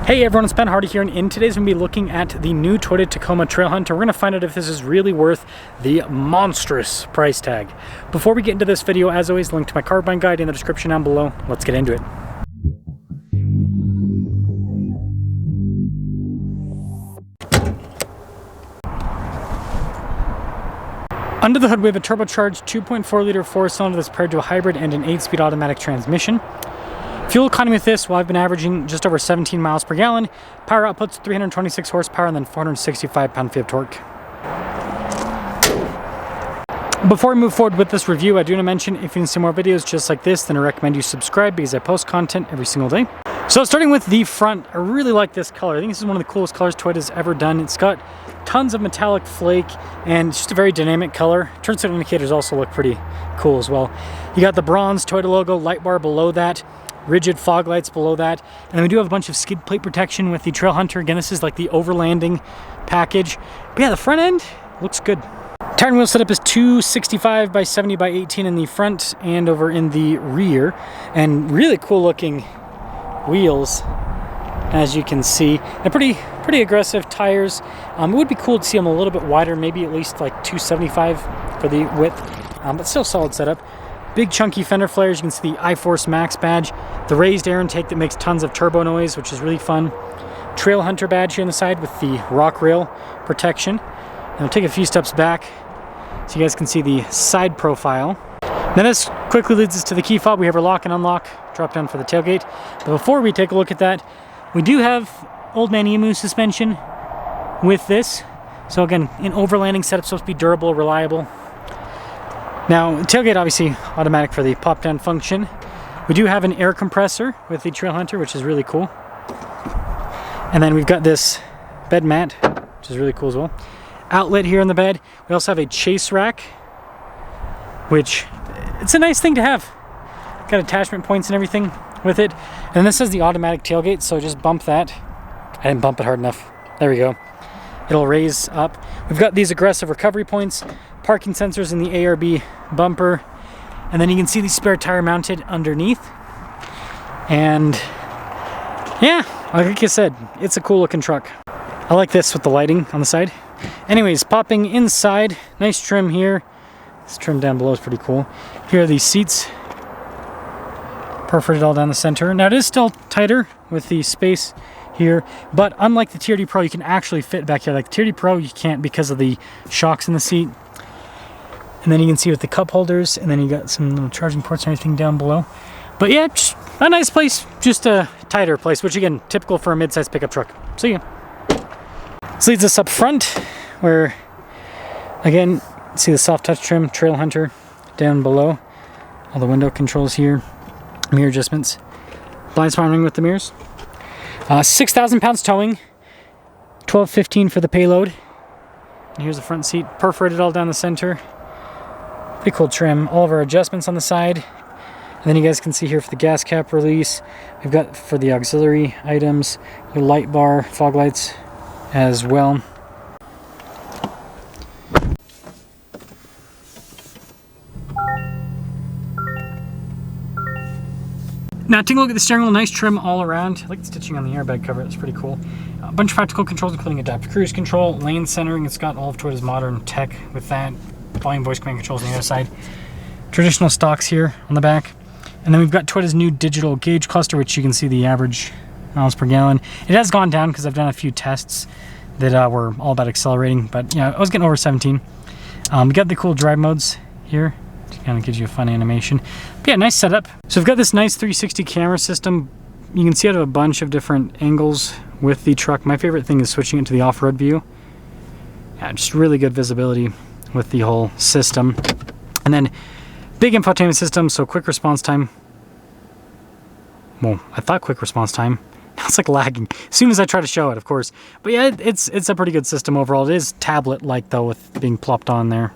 Hey everyone, it's Ben Hardy here, and in today's we're going to be looking at the new Toyota Tacoma Trailhunter. We're going to find out if this is really worth the monstrous price tag. Before we get into this video, as always, link to my car buying guide in the description down below. Let's get into it. Under the hood, we have a turbocharged 2.4-liter four-cylinder that's paired to a hybrid and an 8-speed automatic transmission. Fuel economy with this, well, I've been averaging just over 17 miles per gallon. Power output's 326 horsepower and then 465 pound-feet of torque. Before we move forward with this review, I do want to mention if you want to see more videos just like this, then I recommend you subscribe because I post content every single day. So starting with the front, I really like this color. I think this is one of the coolest colors Toyota's ever done. It's got tons of metallic flake and it's just a very dynamic color. Turn signal indicators also look pretty cool as well. You got the bronze Toyota logo, light bar below that, rigid fog lights below that, and then we do have a bunch of skid plate protection with the Trailhunter. Again, this is like the overlanding package. But yeah, the front end looks good. Tire and wheel setup is 265 by 70 by 18 in the front and over in the rear, and really cool looking wheels, as you can see. They're pretty aggressive tires. It would be cool to see them a little bit wider, maybe at least like 275 for the width, but still solid setup. Big chunky fender flares. You can see the iForce Max badge, the raised air intake that makes tons of turbo noise, which is really fun. Trailhunter badge here on the side with the rock rail protection. And I'll take a few steps back so you guys can see the side profile. Now this quickly leads us to the key fob. We have our lock and unlock drop down for the tailgate. But before we take a look at that, we do have Old Man Emu suspension with this. So again, an overlanding setup, supposed to be durable, reliable. Now, tailgate obviously automatic for the pop-down function. We do have an air compressor with the Trailhunter, which is really cool. And then we've got this bed mat, which is really cool as well. Outlet here in the bed. We also have a chase rack, which it's a nice thing to have. Got attachment points and everything with it. And this is the automatic tailgate, so just bump that. I didn't bump it hard enough. There we go. It'll raise up. We've got these aggressive recovery points, parking sensors in the ARB bumper, and then you can see the spare tire mounted underneath. And yeah, like I said, it's a cool looking truck. I like this with the lighting on the side. Anyways, popping inside, nice trim here. This trim down below is pretty cool. Here are these seats, perforated all down the center. Now it is still tighter with the space here, but unlike the TRD Pro, you can actually fit back here. Like the TRD Pro, you can't because of the shocks in the seat. And then you can see with the cup holders, and then you got some little charging ports and everything down below. But yeah, just a nice place, just a tighter place, which again, typical for a mid-sized pickup truck. See ya. This leads us up front, where again, see the soft touch trim, Trailhunter down below. All the window controls here, mirror adjustments, blind spot ring with the mirrors. 6,000 pounds towing, 1215 for the payload. And here's the front seat, perforated all down the center. Pretty cool trim. All of our adjustments on the side. And then you guys can see here for the gas cap release, we've got for the auxiliary items, your light bar, fog lights as well. Now take a look at the steering wheel, nice trim all around. I like the stitching on the airbag cover, it's pretty cool. A bunch of practical controls including adaptive cruise control, lane centering, it's got all of Toyota's modern tech with that. Volume voice command controls on the other side. Traditional stocks here on the back. And then we've got Toyota's new digital gauge cluster, which you can see the average miles per gallon. It has gone down because I've done a few tests that were all about accelerating, but yeah, I was getting over 17. We got the cool drive modes here. Kind of gives you a fun animation. But yeah, nice setup. So we've got this nice 360 camera system. You can see out of a bunch of different angles with the truck. My favorite thing is switching it to the off-road view. Yeah, just really good visibility with the whole system. And then big infotainment system, so quick response time. Well, I thought quick response time. Now it's like lagging as soon as I try to show it, of course. But yeah, it's a pretty good system overall. It is tablet-like though, with being plopped on there.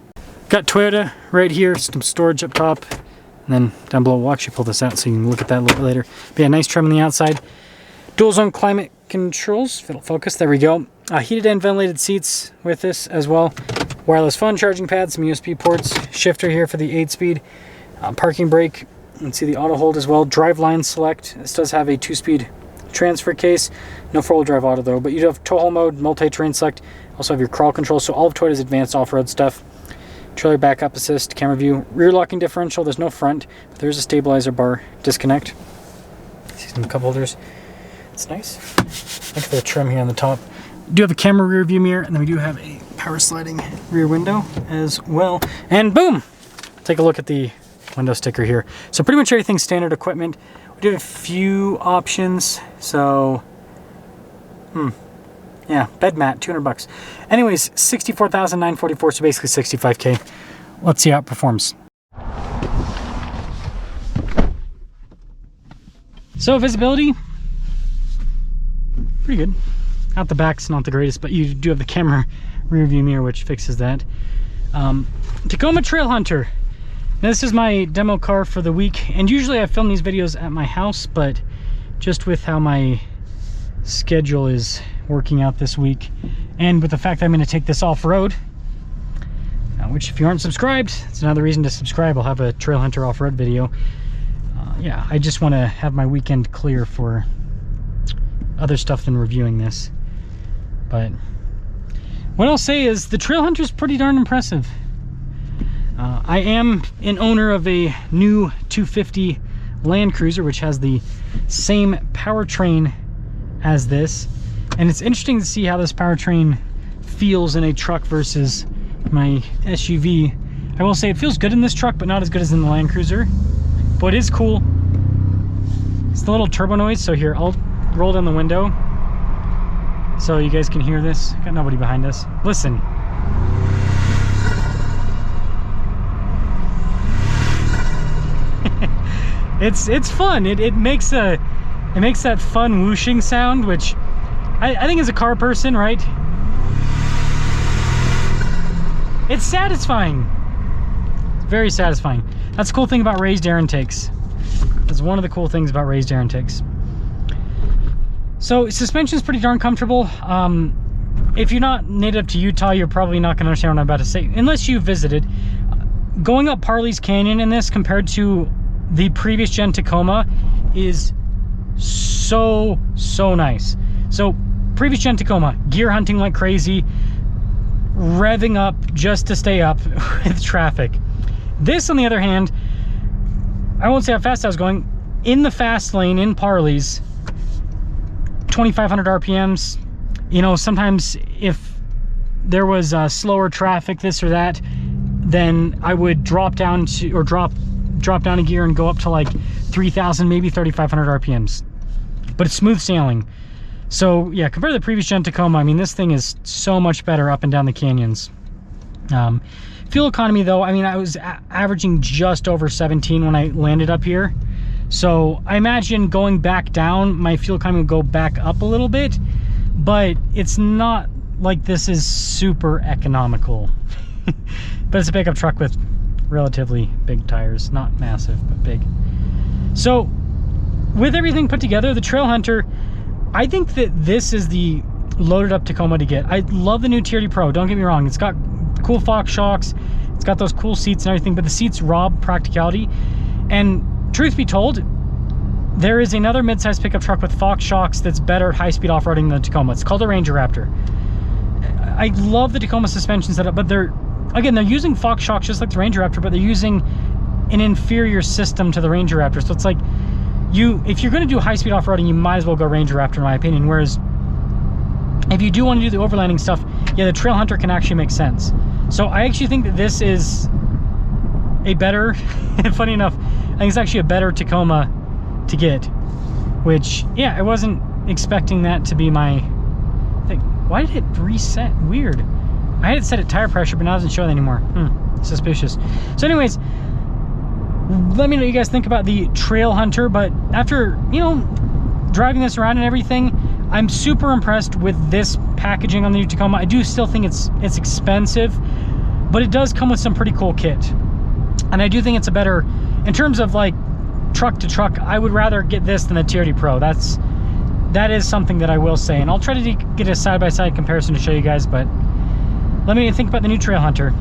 Got Toyota right here, some storage up top, and then down below, we'll actually pull this out so you can look at that a little bit later. But yeah, nice trim on the outside. Dual zone climate controls, if it'll focus, there we go. Heated and ventilated seats with this as well. Wireless phone charging pads, some USB ports, shifter here for the 8-speed, parking brake, You can see the auto hold as well. Driveline select. This does have a 2-speed transfer case. No 4-wheel drive auto though, but you do have tow haul mode, multi-terrain select. Also have your crawl control, so all of Toyota's advanced off-road stuff. Trailer backup assist, camera view, rear locking differential. There's no front, but there's a stabilizer bar disconnect. See some cup holders. It's nice. Look at the trim here on the top. We do have a camera rear view mirror, and then we do have a power sliding rear window as well. And boom! Take a look at the window sticker here. So pretty much everything's standard equipment. We do have a few options. So, yeah, bed mat, $200. Anyways, $64,944, so basically $65K. Let's see how it performs. So visibility, pretty good. Out the back's not the greatest, but you do have the camera rear view mirror, which fixes that. Tacoma Trailhunter. Now this is my demo car for the week, and usually I film these videos at my house, but just with how my schedule is working out this week, and with the fact that I'm going to take this off-road, which if you aren't subscribed, it's another reason to subscribe. I'll have a Trailhunter off-road video. Yeah, I just want to have my weekend clear for other stuff than reviewing this. But what I'll say is the Trailhunter is pretty darn impressive. I am an owner of a new 250 Land Cruiser, which has the same powertrain as this, and it's interesting to see how this powertrain feels in a truck versus my SUV. I will say it feels good in this truck, but not as good as in the Land Cruiser. But it is cool. It's the little turbo noise. So here, I'll roll down the window so you guys can hear this. Got nobody behind us. Listen. It's fun. It makes that fun whooshing sound, which I think as a car person, right? It's satisfying. It's very satisfying. That's the cool thing about raised air intakes. That's one of the cool things about raised air intakes. So suspension is pretty darn comfortable. If you're not native to Utah, you're probably not going to understand what I'm about to say, unless you visited. Going up Parley's Canyon in this compared to the previous gen Tacoma is so nice. So previous gen Tacoma, gear hunting like crazy, revving up just to stay up with traffic. This, on the other hand, I won't say how fast I was going. In the fast lane in Parley's, 2,500 RPMs. You know, sometimes if there was slower traffic, this or that, then I would drop down to, or drop down a gear and go up to like 3,000, maybe 3,500 RPMs. But it's smooth sailing. So yeah, compared to the previous gen Tacoma, I mean, this thing is so much better up and down the canyons. Fuel economy though, I mean, I was averaging just over 17 when I landed up here. So I imagine going back down, my fuel economy would go back up a little bit, but it's not like this is super economical. But it's a pickup truck with relatively big tires, not massive, but big. So with everything put together, the Trailhunter, I think that this is the loaded up Tacoma to get. I love the new TRD Pro, don't get me wrong. It's got cool Fox shocks, it's got those cool seats and everything, but the seats rob practicality. And truth be told, there is another mid-sized pickup truck with Fox shocks that's better at high-speed off-roading than the Tacoma. It's called the Ranger Raptor. I love the Tacoma suspension setup, but they're using Fox shocks just like the Ranger Raptor, but they're using an inferior system to the Ranger Raptor. So it's like, if you're going to do high-speed off-roading, you might as well go Ranger Raptor, in my opinion. Whereas if you do want to do the overlanding stuff, yeah, the Trailhunter can actually make sense. So I actually think that this is a better, funny enough, I think it's actually a better Tacoma to get, which, yeah, I wasn't expecting that to be my thing. Why did it reset? Weird. I had it set at tire pressure, but now it doesn't show that anymore. Suspicious. So anyways, let me know what you guys think about the Trailhunter. But after, you know, driving this around and everything, I'm super impressed with this packaging on the new Tacoma. I do still think it's expensive, but it does come with some pretty cool kit. And I do think it's a better, in terms of like truck to truck, I would rather get this than the TRD Pro. That is something that I will say. And I'll try to get a side-by-side comparison to show you guys, but let me think about the new Trailhunter.